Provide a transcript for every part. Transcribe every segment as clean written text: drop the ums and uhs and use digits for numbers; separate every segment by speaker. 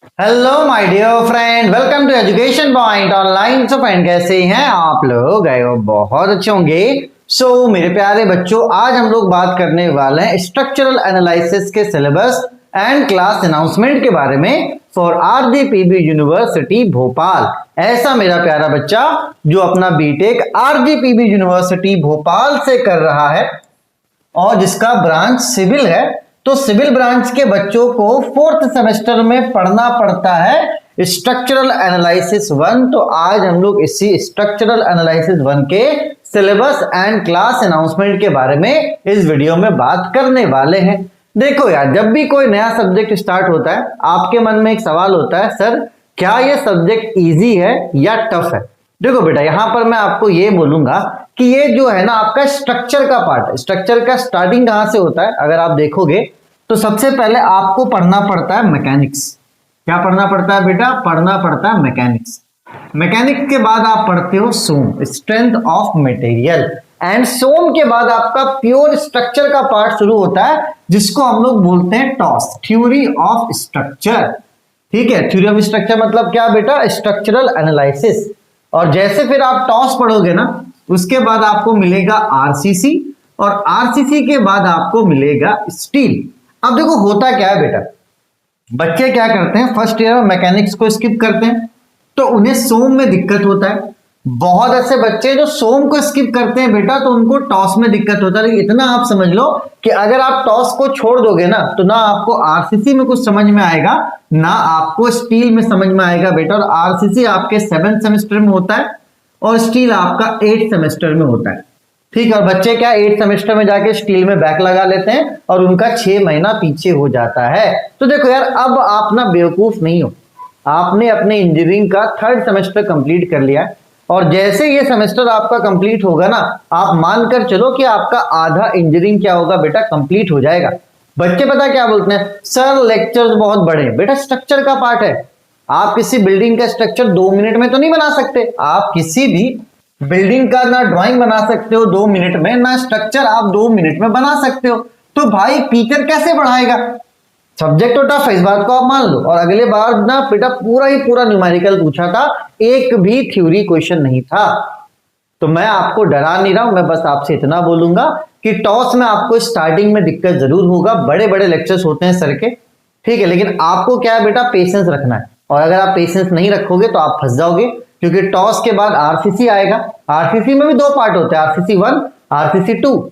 Speaker 1: Hello my dear friend, welcome to education point online. So friend, कैसे हैं आप लोग? गए हो बहुत अच्छे होंगे। मेरे प्यारे बच्चों, आज हम लोग बात करने वाले हैं स्ट्रक्चरल एनालिसिस के सिलेबस एंड क्लास अनाउंसमेंट के बारे में फॉर आरजीपीवी यूनिवर्सिटी भोपाल। ऐसा मेरा प्यारा बच्चा जो अपना बीटेक आरजीपीवी यूनिवर्सिटी भोपाल से कर रहा है और जिसका ब्रांच सिविल है, तो सिविल ब्रांच के बच्चों को फोर्थ सेमेस्टर में पढ़ना पड़ता है स्ट्रक्चरल एनालिसिस 1। तो आज हम लोग इसी स्ट्रक्चरल एनालिसिस 1 के सिलेबस एंड क्लास अनाउंसमेंट के बारे में इस वीडियो में बात करने वाले हैं। देखो यार, जब भी कोई नया सब्जेक्ट स्टार्ट होता है, आपके मन में एक सवाल होता है, सर क्या ये सब्जेक्ट इजी है या टफ है? देखो बेटा, यहां पर मैं आपको ये बोलूंगा कि ये जो है ना आपका स्ट्रक्चर का पार्ट है। स्ट्रक्चर का स्टार्टिंग कहां से होता है? अगर आप देखोगे तो सबसे पहले आपको पढ़ना पड़ता है मैकेनिक्स। क्या पढ़ना पड़ता है बेटा? पढ़ना पड़ता है मैकेनिक्स। मैकेनिक्स के बाद आप पढ़ते हो सोम, स्ट्रेंथ ऑफ मटेरियल, एंड सोम के बाद आपका प्योर स्ट्रक्चर का पार्ट शुरू होता है जिसको हम लोग बोलते हैं टॉस, थ्योरी ऑफ स्ट्रक्चर। ठीक है, थ्योरी ऑफ स्ट्रक्चर मतलब क्या बेटा? Structural analysis. और जैसे फिर आप टॉस पढ़ोगे ना, उसके बाद आपको मिलेगा आरसीसी, और आरसीसी के बाद आपको मिलेगा स्टील। अब देखो होता क्या है बेटा, बच्चे क्या करते हैं, फर्स्ट ईयर में मैकेनिक्स को स्किप करते हैं तो उन्हें सोम में दिक्कत होता है। बहुत ऐसे बच्चे जो सोम को स्किप करते हैं बेटा, तो उनको टॉस में दिक्कत होता है। लेकिन इतना आप समझ लो कि अगर आप टॉस को छोड़ दोगे ना, तो ना आपको आरसीसी में कुछ समझ में आएगा, ना आपको स्टील में समझ में आएगा बेटा। और आरसीसी आपके 7th सेमेस्टर में होता है और स्टील आपका 8th सेमेस्टर में होता है। ठीक है, और बच्चे क्या 8th सेमेस्टर में जाके स्टील में बैक लगा लेते हैं और उनका 6 महीना पीछे हो जाता है। तो देखो यार, अब आप ना बेवकूफ नहीं हो, आपने अपने इंजीनियरिंग का 3rd सेमेस्टर कंप्लीट कर लिया है, और जैसे ये सेमेस्टर आपका कंप्लीट होगा ना, आप मानकर चलो कि आपका आधा इंजीनियरिंग क्या होगा बेटा? कंप्लीट हो जाएगा। बच्चे पता क्या बोलते हैं, सर लेक्चर्स बहुत बड़े हैं। बेटा स्ट्रक्चर का पार्ट है। आप किसी बिल्डिंग का स्ट्रक्चर 2 मिनट में तो नहीं बना सकते। आप किसी भी बिल्डिंग का ना ड्राइंग बना सकते हो 2 मिनट में, ना स्ट्रक्चर आप 2 मिनट में बना सकते हो। तो भाई टीचर कैसे पढ़ाएगा? सब्जेक्ट तो टफ है, इस बात को आप मान लो। और अगले बार ना बेटा पूरा ही पूरा न्यूमेरिकल पूछा था, एक भी थ्योरी क्वेश्चन नहीं था। तो मैं आपको डरा नहीं रहा हूं, मैं बस आपसे इतना बोलूंगा कि टॉस में आपको स्टार्टिंग में दिक्कत जरूर होगा, बड़े बड़े लेक्चर्स होते हैं सर के, ठीक है। लेकिन आपको क्या है बेटा? पेशेंस रखना है। और अगर आप पेशेंस नहीं रखोगे तो आप फंस जाओगे, क्योंकि टॉस के बाद आरसीसी आएगा। आरसीसी में भी 2 पार्ट होते हैं, आरसीसी 1, आरसीसी 2।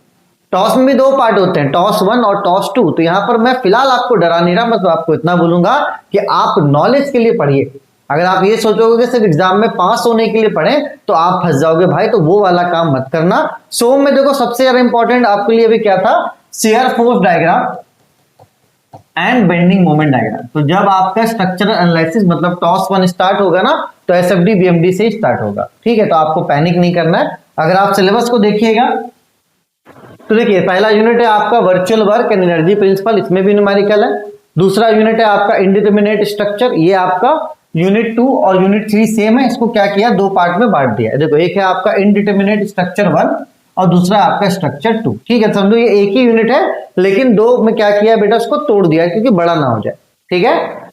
Speaker 1: टॉस में भी 2 पार्ट होते हैं, टॉस 1 और टॉस 2। तो यहां पर मैं फिलहाल आपको डरा नहीं रहा, बस आपको इतना बोलूंगा कि आप नॉलेज के लिए पढ़िए। अगर आप ये सोचोगे कि सिर्फ एग्जाम में पास होने के लिए पढ़ें तो आप फंस जाओगे भाई, तो वो वाला काम मत करना। सोम में देखो सबसे ज्यादा इंपॉर्टेंट आपके लिए भी क्या था? Shear force diagram and bending moment diagram. तो जब आपका स्ट्रक्चरल एनालिसिस मतलब टॉस 1 स्टार्ट होगा ना, तो एसएफडी बीएमडी से स्टार्ट होगा। ठीक है, तो आपको पैनिक नहीं करना है। अगर आप सिलेबस को देखिएगा तो देखिए, पहला यूनिट है आपका virtual work and energy principal, इसमें भी न्यूमेरिकल है। दूसरा यूनिट है आपका इंडिटरमिनेट स्ट्रक्चर, ये आपका यूनिट 2 और यूनिट 3 सेम है। इसको क्या किया? 2 पार्ट में बांट दिया। देखो, एक है आपका इंडिटरमिनेट स्ट्रक्चर 1 और दूसरा आपका स्ट्रक्चर 2। ठीक है, समझो ये एक ही यूनिट है, लेकिन 2 में क्या किया बेटा? उसको तोड़ दिया क्योंकि बड़ा ना हो जाए। ठीक है,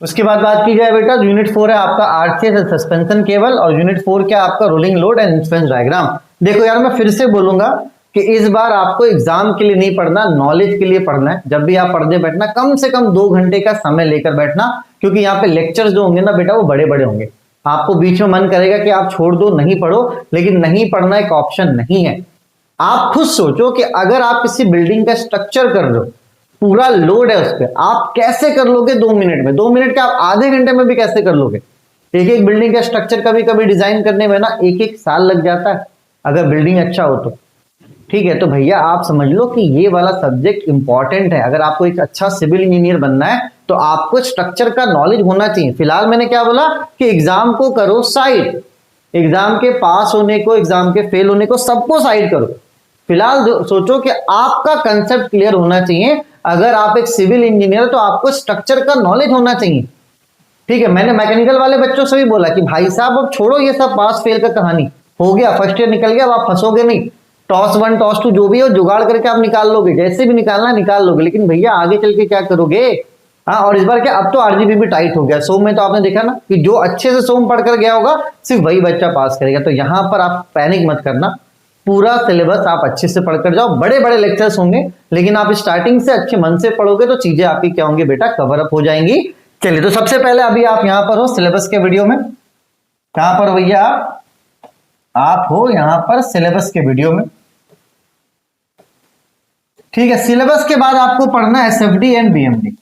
Speaker 1: उसके बाद बात की जाए बेटा, यूनिट 4 है आपका आरसीएस सस्पेंशन केबल, और यूनिट 4 क्या आपका रोलिंग लोड एंड इंस्पेंस डायग्राम। देखो यार, मैं फिर से बोलूंगा कि इस बार आपको एग्जाम के लिए नहीं पढ़ना, नॉलेज के लिए पढ़ना है। जब भी आप पढ़ने बैठना, कम से कम 2 घंटे का समय लेकर बैठना, क्योंकि यहाँ पे लेक्चर्स जो होंगे ना बेटा, वो बड़े बड़े होंगे। आपको बीच में मन करेगा कि आप छोड़ दो, नहीं पढ़ो, लेकिन नहीं पढ़ना एक ऑप्शन नहीं है। आप खुद सोचो कि अगर आप किसी बिल्डिंग का स्ट्रक्चर कर रहे हो, पूरा लोड है उस पर, आप कैसे कर लोगे 2 मिनट में? 2 मिनट का आप आधे घंटे में भी कैसे कर लोगे? एक एक बिल्डिंग का स्ट्रक्चर कभी कभी डिजाइन करने में ना 1-1 साल लग जाता है, अगर बिल्डिंग अच्छा हो तो। ठीक है, तो भैया आप समझ लो कि ये वाला सब्जेक्ट इंपॉर्टेंट है। अगर आपको एक अच्छा सिविल इंजीनियर बनना है तो आपको स्ट्रक्चर का नॉलेज होना चाहिए। फिलहाल मैंने क्या बोला कि एग्जाम को करो साइड, एग्जाम के पास होने को, एग्जाम के फेल होने को, सबको साइड करो। फिलहाल सोचो कि आपका कंसेप्ट क्लियर होना चाहिए। अगर आप एक सिविल इंजीनियर तो आपको स्ट्रक्चर का नॉलेज होना चाहिए। ठीक है, मैंने मैकेनिकल वाले बच्चों से भी बोला कि भाई साहब अब छोड़ो ये सब पास फेल का कहानी, हो गया, फर्स्ट ईयर निकल गया, अब आप फंसोगे नहीं। टॉस 1 टॉस 2 जो भी हो जुगाड़ करके आप निकाल लोगे, जैसे भी निकालना निकाल लोगे, लेकिन भैया आगे चल के क्या करोगे? हाँ, और इस बार क्या, अब तो आरजीपी भी टाइट हो गया। सोम में तो आपने देखा ना कि जो अच्छे से सोम पढ़कर गया होगा सिर्फ वही बच्चा पास करेगा। तो यहाँ पर आप पैनिक मत करना, पूरा सिलेबस आप अच्छे से पढ़कर जाओ। बड़े बड़े लेक्चर्स होंगे, लेकिन आप स्टार्टिंग से अच्छे मन से पढ़ोगे तो चीजें आपकी क्या होंगी बेटा, कवर अप हो जाएंगी। चलिए, तो सबसे पहले अभी आप यहाँ पर हो सिलेबस के वीडियो में। कहां पर भैया आप हो? यहाँ पर सिलेबस के वीडियो में। ठीक है, सिलेबस के बाद आपको पढ़ना है SFD and BMD,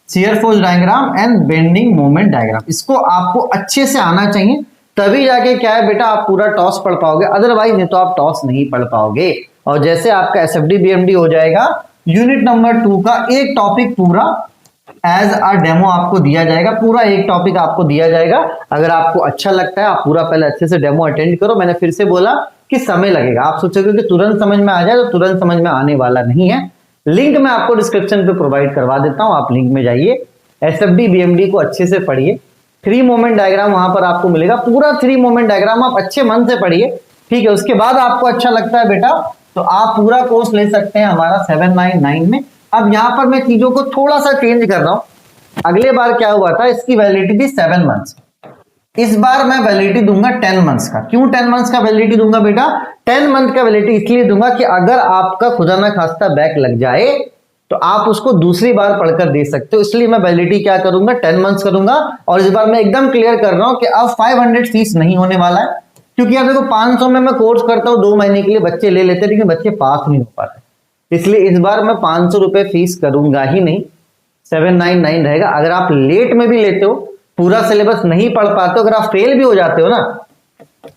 Speaker 1: shear force diagram and bending moment diagram. इसको आपको अच्छे से आना चाहिए, तभी जाके क्या है बेटा, आप पूरा टॉस पढ़ पाओगे, अदरवाइज नहीं तो आप टॉस नहीं पढ़ पाओगे। और जैसे आपका एसएफडी बीएमडी हो जाएगा, यूनिट नंबर 2 का एक टॉपिक पूरा एज अ डेमो आपको दिया जाएगा, पूरा एक टॉपिक आपको दिया जाएगा। अगर आपको अच्छा लगता है आप पूरा पहले अच्छे से डेमो अटेंड करो। मैंने फिर से बोला कि समय लगेगा, आप सोचोगे कि तुरंत समझ में आ जाए, तो तुरंत समझ में आने वाला नहीं है। लिंक मैं आपको डिस्क्रिप्शन पे प्रोवाइड करवा देता हूं, आप लिंक में जाइए, एसएफडी बीएमडी को अच्छे से पढ़िए। 3 मोमेंट डायग्राम वहां पर आपको मिलेगा, पूरा 3 मोमेंट डायग्राम आप अच्छे मन से पढ़िए। ठीक है, उसके बाद आपको अच्छा लगता है बेटा तो आप पूरा कोर्स ले सकते हैं हमारा 799 में। अब यहां पर मैं चीजों को थोड़ा सा चेंज कर रहा हूं। अगले बार क्या हुआ था, इसकी वैलिडिटी थी 7 मंथ्स, इस बार मैं वैलिडिटी दूंगा 10 मंथ्स का। क्यों 10 मंथ्स का वैलिडिटी दूंगा बेटा? 10 मंथ का वैलिडिटी इसलिए दूंगा कि अगर आपका खुदा ना खास्ता बैक लग जाए तो आप उसको दूसरी बार पढ़कर दे सकते हो। इसलिए मैं वैलिडिटी क्या करूंगा, 10 मंथ्स करूंगा। और इस बार मैं एकदम क्लियर कर रहा हूं कि अब 500 फीस नहीं होने वाला है, क्योंकि अब देखो 500 में मैं कोर्स करता हूं 2 महीने के लिए, बच्चे ले लेते हैं लेकिन बच्चे पास नहीं हो पा रहे। इसलिए इस बार मैं 500 रुपए फीस करूंगा ही नहीं, 799 रहेगा। अगर आप लेट में भी लेते हो, पूरा सिलेबस नहीं पढ़ पाते हो, अगर आप फेल भी हो जाते हो ना,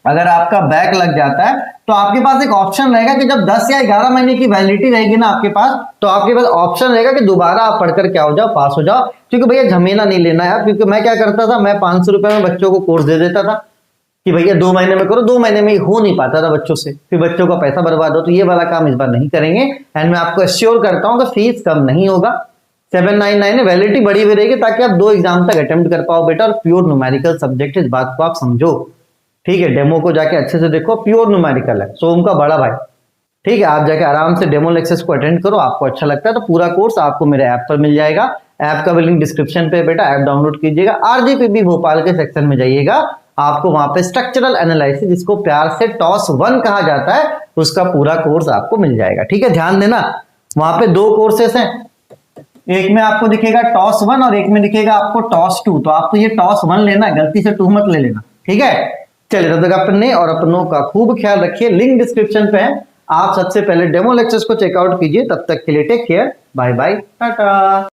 Speaker 1: अगर आपका बैक लग जाता है तो आपके पास एक ऑप्शन रहेगा कि जब 10 या 11 महीने की वैलिडिटी रहेगी ना आपके पास, तो आपके पास ऑप्शन रहेगा कि दोबारा आप पढ़कर क्या हो जाओ, पास हो जाओ। क्योंकि भैया झमेला नहीं लेना है, क्योंकि मैं क्या करता था, मैं 500 रुपए में बच्चों को कोर्स दे देता था कि भैया 2 महीने में करो, 2 महीने में हो नहीं पाता था बच्चों से, फिर बच्चों का पैसा बर्बाद हो। तो ये वाला काम इस बार नहीं करेंगे, एंड मैं आपको एश्योर करता हूं कि फीस कम नहीं होगा। 799 वैलिडिटी बढ़ी हुई रहेगी ताकि आप 2 एग्जाम तक अटेम्प्ट कर पाओ बेटा। और प्योर न्यूमेरिकल सब्जेक्ट है, इस बात को आप समझो। ठीक है, डेमो को जाके अच्छे से देखो, प्योर न्यूमेरिकल है, सोम का बड़ा भाई। ठीक है, आप जाके आराम से डेमो लेक्चर्स को अटेंड करो, आपको अच्छा लगता है तो पूरा कोर्स आपको मेरे ऐप पर मिल जाएगा। ऐप का भी लिंक डिस्क्रिप्शन पे बेटा, ऐप डाउनलोड कीजिएगा। आरजीपीबी भोपाल के सेक्शन में जाइएगा, आपको वहां पे स्ट्रक्चरल एनालिसिस, जिसको प्यार से टॉस 1 कहा जाता है, उसका पूरा कोर्स आपको मिल जाएगा। ठीक है, ध्यान देना, वहां पे 2 कोर्सेस हैं, एक में आपको दिखेगा टॉस 1 और एक में दिखेगा आपको टॉस 2। तो आपको ये टॉस 1 लेना है, गलती से 2 मत ले लेना। ठीक है, चलिए, तब तक अपने और अपनों का खूब ख्याल रखिए। लिंक डिस्क्रिप्शन पे है, आप सबसे पहले डेमो लेक्चर्स को चेकआउट कीजिए। तब तक के लिए take care, bye bye, Tata.